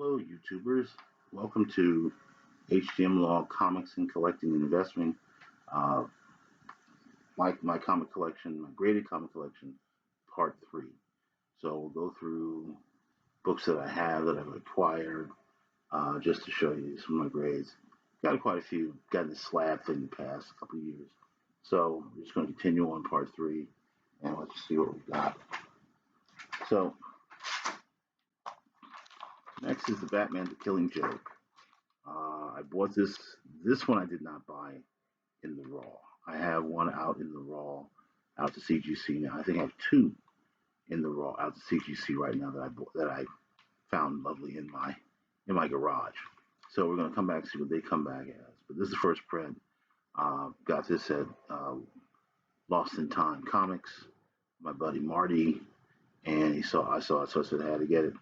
Hello, YouTubers. Welcome to HTM Law Comics and Collecting and Investing. Uh, my comic collection, my graded comic collection, part three. So we'll go through books that I have that I've acquired, just to show you some of my grades. Got quite a few. Gotten this slab thing the past couple of years. So we're just going to continue on part three, and let's see what we got. So next is the Batman: The Killing Joke. I bought this. This one I did not buy in the raw. I have one out in the raw, out to CGC now. I think I have two in the raw out to CGC right now that I bought, that I found lovely in my garage. So we're gonna come back and see what they come back as. But this is the first print. Got this at Lost in Time Comics. My buddy Marty, and I saw it, so I said I had to get it,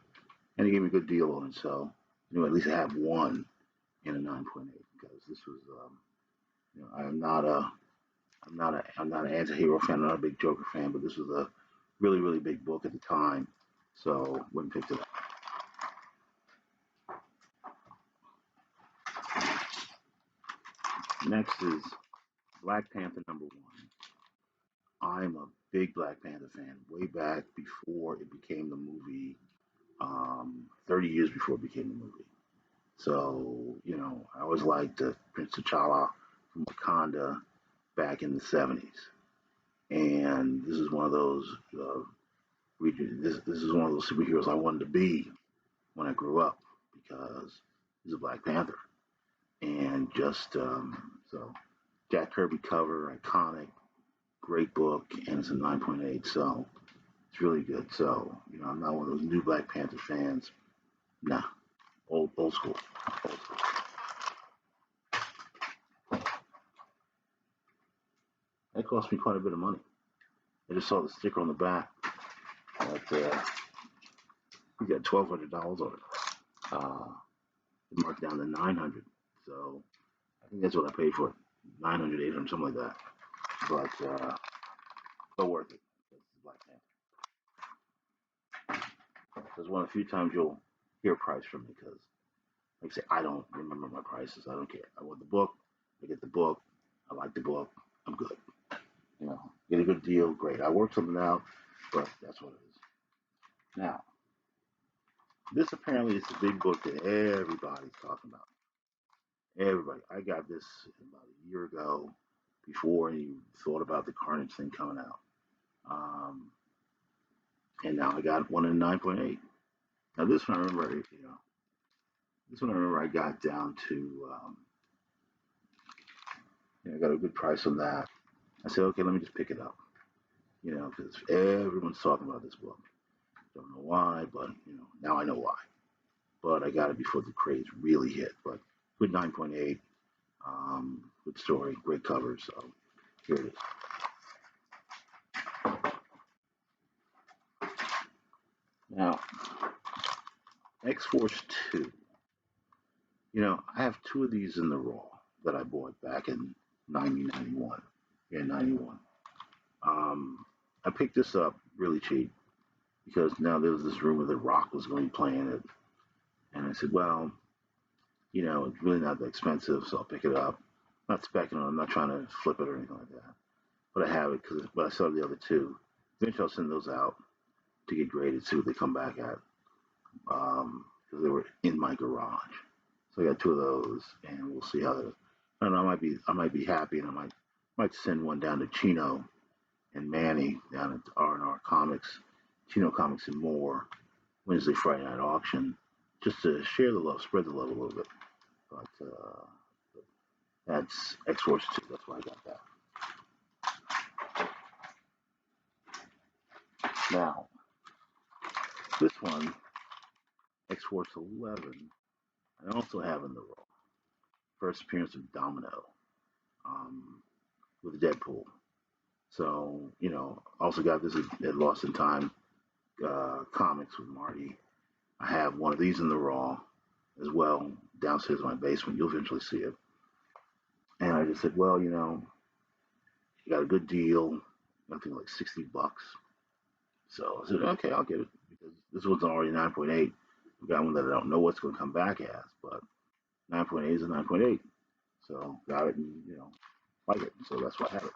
and he gave me a good deal on it. So at least I have one in a 9.8 because this was I'm not an anti-hero fan. I'm not a big Joker fan, but this was a really, really big book at the time, so wouldn't pick it up. Next is Black Panther #1. I'm a big Black Panther fan. Way back before it became the movie, 30 years before it became the movie. So I always liked Prince T'Challa from Wakanda back in the '70s, and this is one of those. This is one of those superheroes I wanted to be when I grew up because he's a Black Panther. And just so Jack Kirby cover, iconic, great book, and it's a 9.8, so it's really good. So I'm not one of those new Black Panther fans. Nah, old school, old school. That cost me quite a bit of money. I just saw the sticker on the back. That we got $1,200 on it. It marked down to 900. So I think that's what I paid for it. 900, 800, something like that. But worth it. It's Black Panther. It's one of the few times you'll hear a price from me because, like I say, I don't remember my prices. I don't care. I want the book. I get the book. I like the book. I'm good. Get a good deal. Great. I work something out, but that's what it is. Now, this apparently is the big book that everybody's talking about. Everybody. I got this about a year ago before you thought about the Carnage thing coming out. And now I got one in 9.8. Now this one I remember, I got down to, I got a good price on that. I said, okay, let me just pick it up, because everyone's talking about this book. Don't know why, but now I know why. But I got it before the craze really hit. But good 9.8, good story, great cover. So here it is. Now, X Force 2. I have two of these in the raw that I bought back in 1991. Yeah, 91. Um, I picked this up really cheap because now there was this rumor that Rock was going to be playing it. And I said, well, it's really not that expensive, so I'll pick it up. Not specking on it, I'm not trying to flip it or anything like that. But I have it but I saw the other two. Eventually I'll send those out to get graded, see what they come back at. Because they were in my garage. So I got two of those, and we'll see how they. I don't know. I might be happy, and I might send one down to Chino and Manny down at R&R Comics, Chino Comics and More, Wednesday, Friday night auction, just to share the love, spread the love a little bit. But that's X Force 2. That's why I got that. Now, this one, X Force 11, I also have in the raw. First appearance of Domino, with Deadpool. So, also got this at Lost in Time Comics with Marty. I have one of these in the raw as well downstairs in my basement. You'll eventually see it. And I just said, well, you got a good deal. I think like $60. So I said, okay, I'll get it because this one's already 9.8. I got one that I don't know what's going to come back as, but 9.8 is a 9.8. So got it and, like it. So that's why I have it.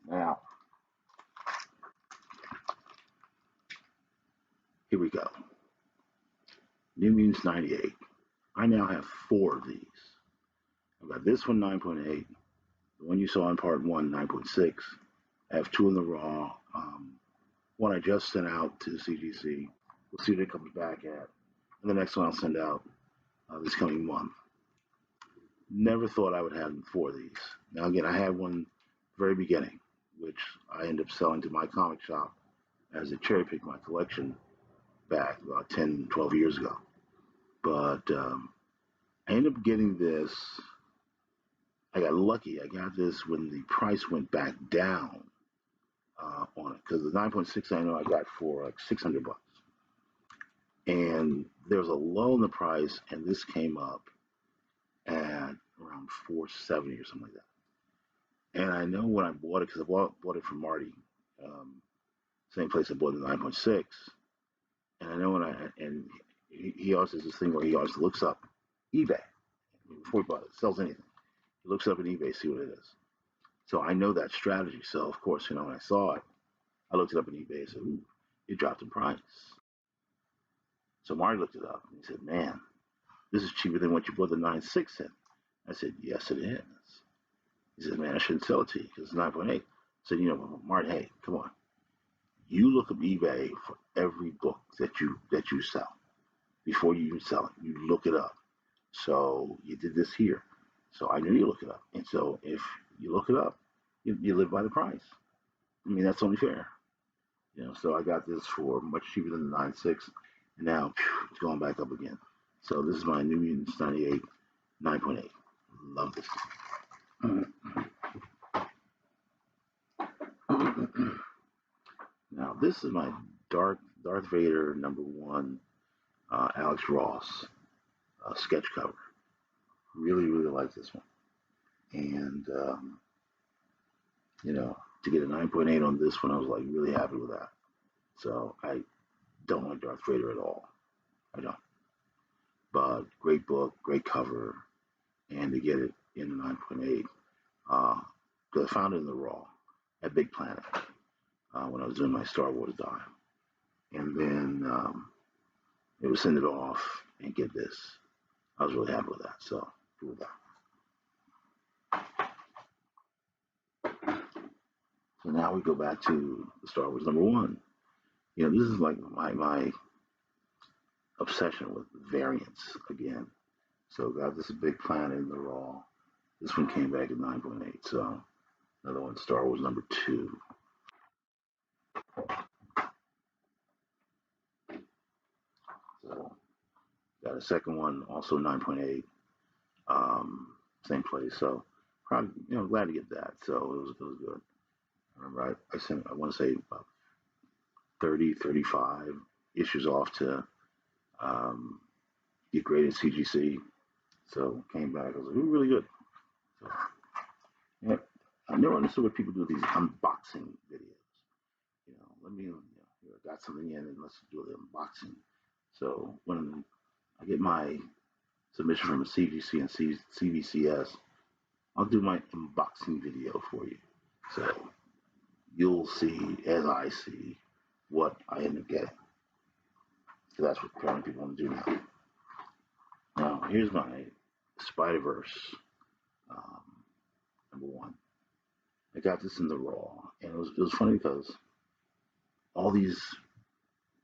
Now, here we go. New Mutants 98. I now have four of these. I've got this one 9.8, the one you saw in part one 9.6. I have two in the raw. One I just sent out to the CGC. We'll see what it comes back at. And the next one I'll send out this coming month. Never thought I would have four of these. Now, again, I had one very beginning, which I ended up selling to my comic shop as a cherry pick my collection back about 10, 12 years ago. But I ended up getting this. I got lucky. I got this when the price went back down on it because the 9.6 I know I got for like $600. And there was a lull in the price, and this came up at around 470 or something like that. And I know when I bought it because I bought it from Marty, same place I bought the 9.6. And I know and he always has this thing where he always looks up eBay before he bought it, sells anything. He looks up in eBay, see what it is. So I know that strategy. So of course, when I saw it, I looked it up in eBay and said, "Ooh, it dropped in price." So Marty looked it up and he said, "Man, this is cheaper than what you bought the 9.6 in." I said, "Yes, it is." He said, "Man, I shouldn't sell it to you because it's 9.8." I said, Marty, hey, come on. You look up eBay for every book that you sell before you even sell it. You look it up. So you did this here. So I knew you look it up. And so if you look it up, you live by the price. I mean, that's only fair. So I got this for much cheaper than the 9.6, and now it's going back up again. So this is my New Mutants 98 9.8. Love this. Now this is my Darth Vader #1 Alex Ross sketch cover. Really, really like this one. And to get a 9.8 on this one, I was like really happy with that. So I don't like Darth Vader at all. I don't. But great book, great cover, and to get it in a 9.8, because I found it in the raw at Big Planet when I was doing my Star Wars dive. And then it was send it off and get this. I was really happy with that. So, with that. So now we go back to the Star Wars #1. This is like my obsession with variants again. So got this Big Planet in the raw. This one came back at 9.8. So another one, Star Wars #2. So got a second one, also 9.8. Same place. So probably, glad to get that. So it was good. I remember I sent, I want to say about 30, 35 issues off to get graded CGC. So came back. I was like, ooh, really good. So, yeah, I never understood what people do with these unboxing videos. Let me, here, I got something in and let's do the unboxing. So when I get my submission from a CGC and CBCS, I'll do my unboxing video for you. So you'll see as I see what I end up getting. So that's what apparently people want to do now. Now, here's my Spider-Verse um, #1. I got this in the raw, and it was funny because all these,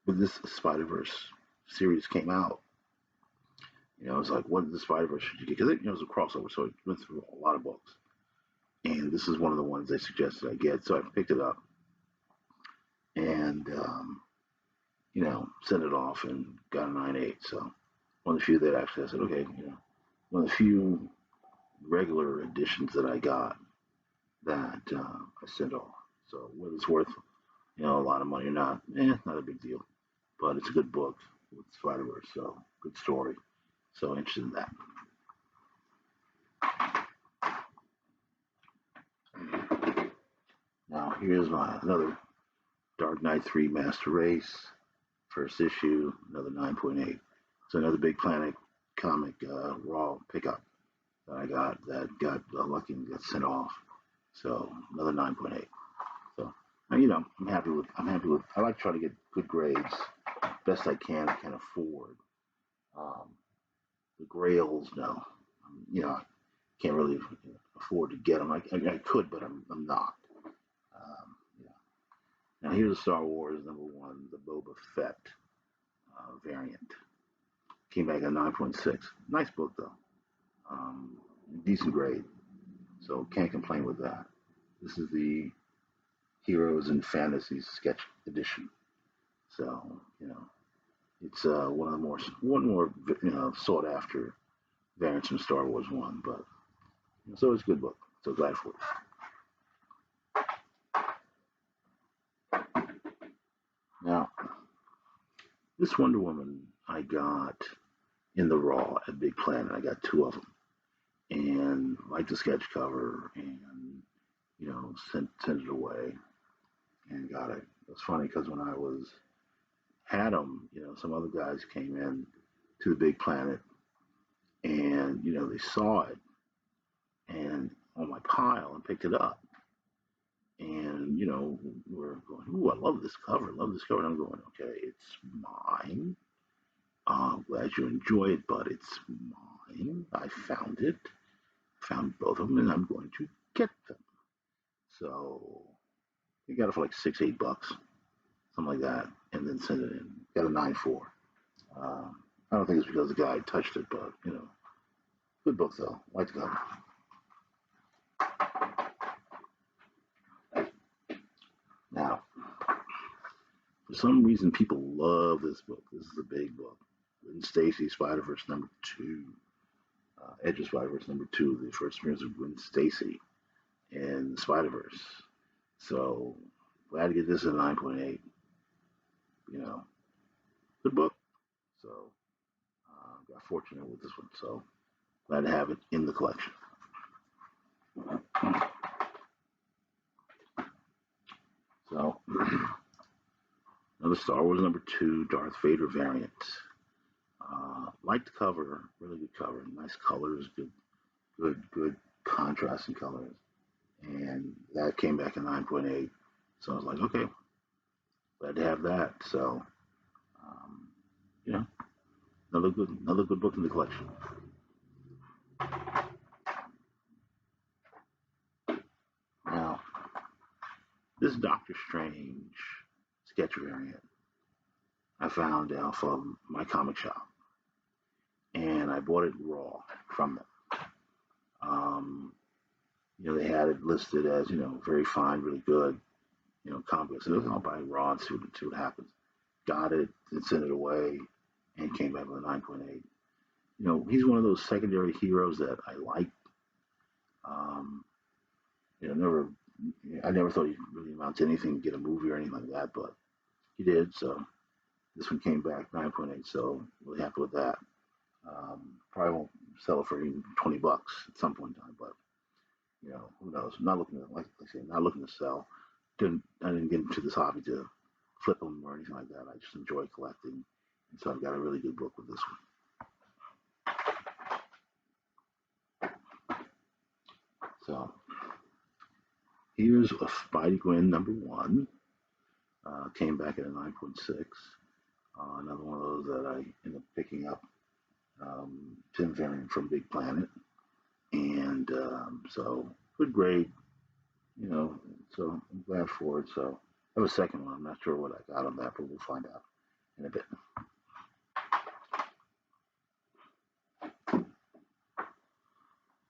when this Spider-Verse series came out, it was like, what the Spider-Verse should you get? Because it was a crossover, so it went through a lot of books. And this is one of the ones they suggested I get, so I picked it up and sent it off and got a 9.8. So one of the few that actually I said, okay, one of the few regular editions that I got that I sent off. So whether it's worth a lot of money or not, not a big deal. But it's a good book with Spider-Verse, so good story. So interested in that. Now here's my another Dark Knight 3 Master Race, first issue, another 9.8. So another Big Planet comic raw pickup that I got that got lucky and got sent off. So another 9.8. So I'm happy with. I like trying to get good grades, best I can afford. Um, the Grails, no, I can't really afford to get them. I could, but I'm not. Yeah. Now here's a Star Wars #1, the Boba Fett variant. Came back at 9.6. Nice book though. Um, Decent grade. So can't complain with that. This is the Heroes and Fantasies Sketch Edition. So it's one more sought after variants from Star Wars One, but so it's a good book. So glad for it. Now this Wonder Woman I got in the raw at Big Planet. I got two of them, and liked the sketch cover, and sent it away and got it. It was funny because when I was had them, some other guys came in to the Big Planet, and they saw it and on my pile and picked it up, and we're going, "Ooh, I love this cover, love this cover." And I'm going, "Okay, it's mine. I'm glad you enjoy it, but it's mine. I found it, found both of them, and I'm going to get them." So we got it for like $6, $8, something like that, and then sent it in. Got a 9.4. I don't think it's because the guy touched it, but good book though. Like the cover. Now, for some reason, people love this book. This is a big book. Gwen Stacy, Spider-Verse #2. Edge of Spider-Verse #2, the first appearance of Gwen Stacy in Spider-Verse. So glad to get this at 9.8. You know, good book. So got fortunate with this one. So glad to have it in the collection. So another Star Wars #2 Darth Vader variant. Liked the cover, really good cover, nice colors, good contrast in colors, and that came back in 9.8. So I was like, okay, glad to have that. So, um, you know, another good book in the collection. Now, this Doctor Strange sketch variant I found off of my comic shop, and I bought it raw from them. Um, they had it listed as very fine, really good, comics. So I'll buy it raw and see what happens. Got it and sent it away, and came back with a 9.8. He's one of those secondary heroes that I like. Um, never I never thought he'd really amount to anything, get a movie or anything like that, but he did. So this one came back 9.8. So really happy with that. Probably won't sell it for even $20 at some point in time, but who knows? I'm not looking to like I say, not looking to sell. I didn't get into this hobby to flip them or anything like that. I just enjoy collecting, and so I've got a really good book with this one. So here's a Spidey Gwen #1. Came back at a 9.6. Another one of those that I ended up picking up. Tim Varian from Big Planet. And so good grade, so I'm glad for it. So I have a second one. I'm not sure what I got on that, but we'll find out in a bit.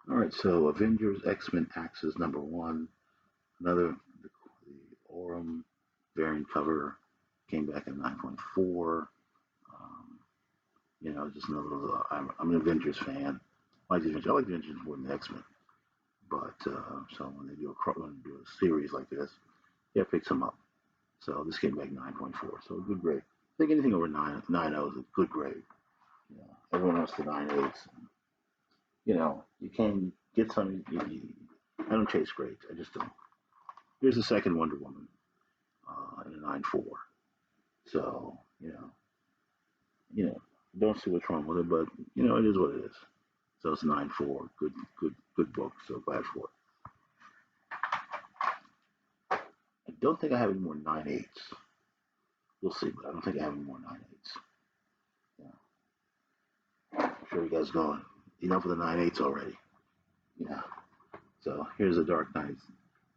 All right, so Avengers X-Men Axis #1. Another, the Aurum variant cover came back at 9.4. Um, just another. I'm an Avengers fan. I like the Avengers more than the X Men. But so when they do a series like this, yeah, it picks them up. So this came back 9.4. So a good grade. I think anything over 9.0 is a good grade. Everyone wants the 9.8s. You can get some. I don't chase grades. I just don't. Here's the second Wonder Woman. and a 9.4. So don't see what's wrong with it, but it is what it is. So it's 9.4. Good book. So glad for it. I don't think I have any more 9.8s. We'll see, but I don't think I have any more 9.8s. Yeah. I'm sure you guys going enough of the 9.8s already. Yeah. So here's a Dark Knight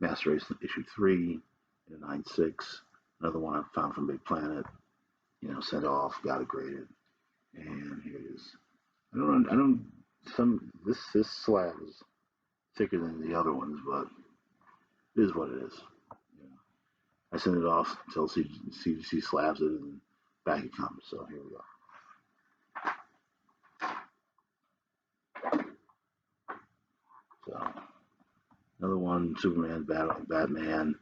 Master Race issue 3 and a 9.6. Another one I found from Big Planet. Sent off, got it graded, and here it is. I don't. This slab is thicker than the other ones, but it is what it is. Yeah. I sent it off until CGC slabs it, and back it comes. So here we go. So another one: Superman, Batman,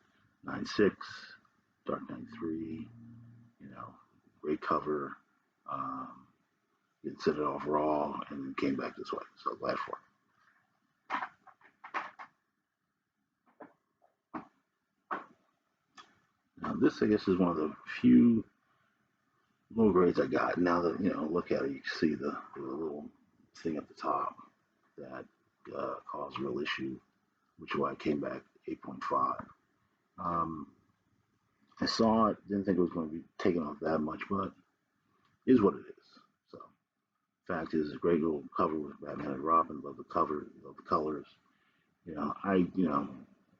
9.6, Dark Knight 3. Great cover. Um, it set it off raw, and then came back this way. So glad for it. Now this, I guess, is one of the few low grades I got. Now that look at it, you can see the little thing at the top that caused a real issue, which is why I came back 8.5. Um, I saw it, didn't think it was going to be taken off that much, but it is what it is. So, fact is, a great little cover with Batman and Robin. Love the cover, love the colors.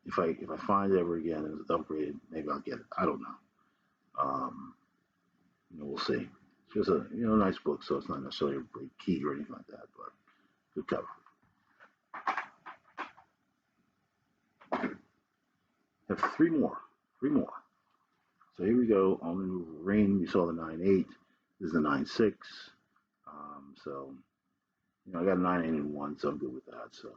If I find it ever again and it's upgraded, maybe I'll get it. I don't know. Um, we'll see. It's just a nice book, so it's not necessarily a great key or anything like that, but good cover. Have three more. Three more. So here we go. On the Move Ring. You saw the 9.8. This is the 9.6. So I got a 9.8 and 1, so I'm good with that. So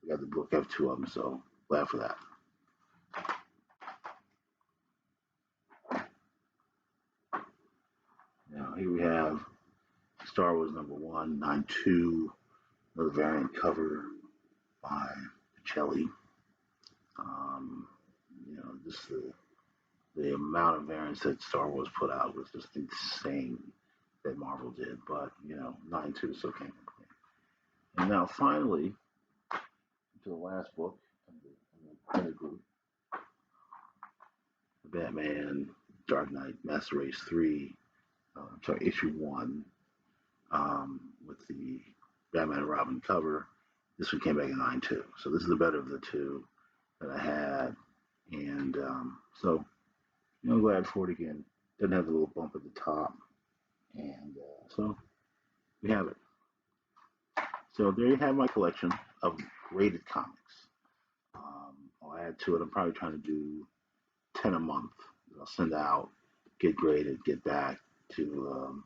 we got the book. I have two of them, so glad for that. Now here we have Star Wars #1, 9.2. Another variant cover by Pacelli. Just the amount of variants that Star Wars put out was just insane that Marvel did. But 9.2 still can't complain. And now finally, to the last book in the group, Batman, Dark Knight, Master Race 3, issue 1, with the Batman and Robin cover. This one came back in 9.2. So this is the better of the two that I had. And so, I'm glad for it again. Doesn't have the little bump at the top. And so we have it. So there you have my collection of graded comics. I'll add to it. I'm probably trying to do 10 a month. I'll send out, get graded, get back to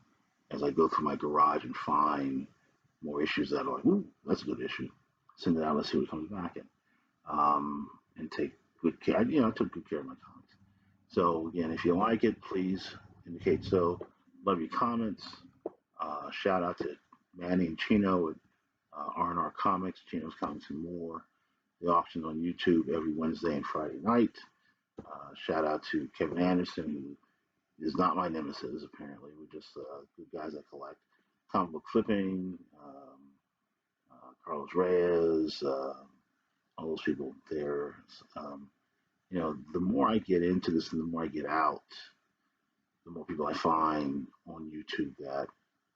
as I go through my garage and find more issues that are like, ooh, that's a good issue. Send it out. Let's see what comes back in. And take good care. I took good care of my comics. So again, if you like it, please indicate so. Love your comments. Shout out to Manny and Chino at R&R Comics, Chino's Comics and More. The auction's on YouTube every Wednesday and Friday night. Shout out to Kevin Anderson, who is not my nemesis, apparently. We're just good guys that collect comic book flipping, Carlos Reyes, all those people there. The more I get into this and the more I get out, the more people I find on YouTube that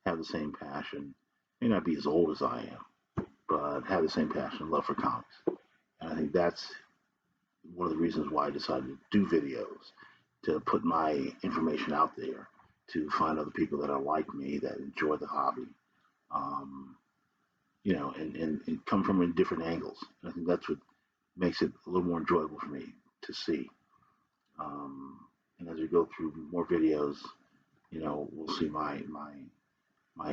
have the same passion. May not be as old as I am, but have the same passion and love for comics. And I think that's one of the reasons why I decided to do videos, to put my information out there, to find other people that are like me, that enjoy the hobby, um, and come from in different angles. And I think that's what makes it a little more enjoyable for me to see. And as we go through more videos, we'll see my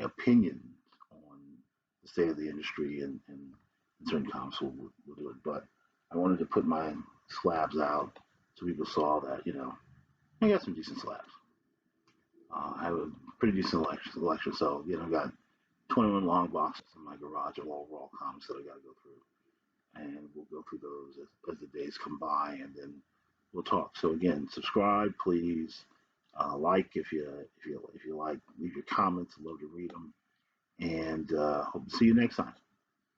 opinions on the state of the industry and certain comics will do it. But I wanted to put my slabs out so people saw that, I got some decent slabs. I have a pretty decent selection. So, I got 21 long boxes in my garage of all raw comics that I got to go through. And we'll go through those as the days come by. And then we'll talk. So again, subscribe, please. Like if you like, leave your comments. I'd love to read them. And hope to see you next time.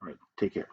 All right, take care.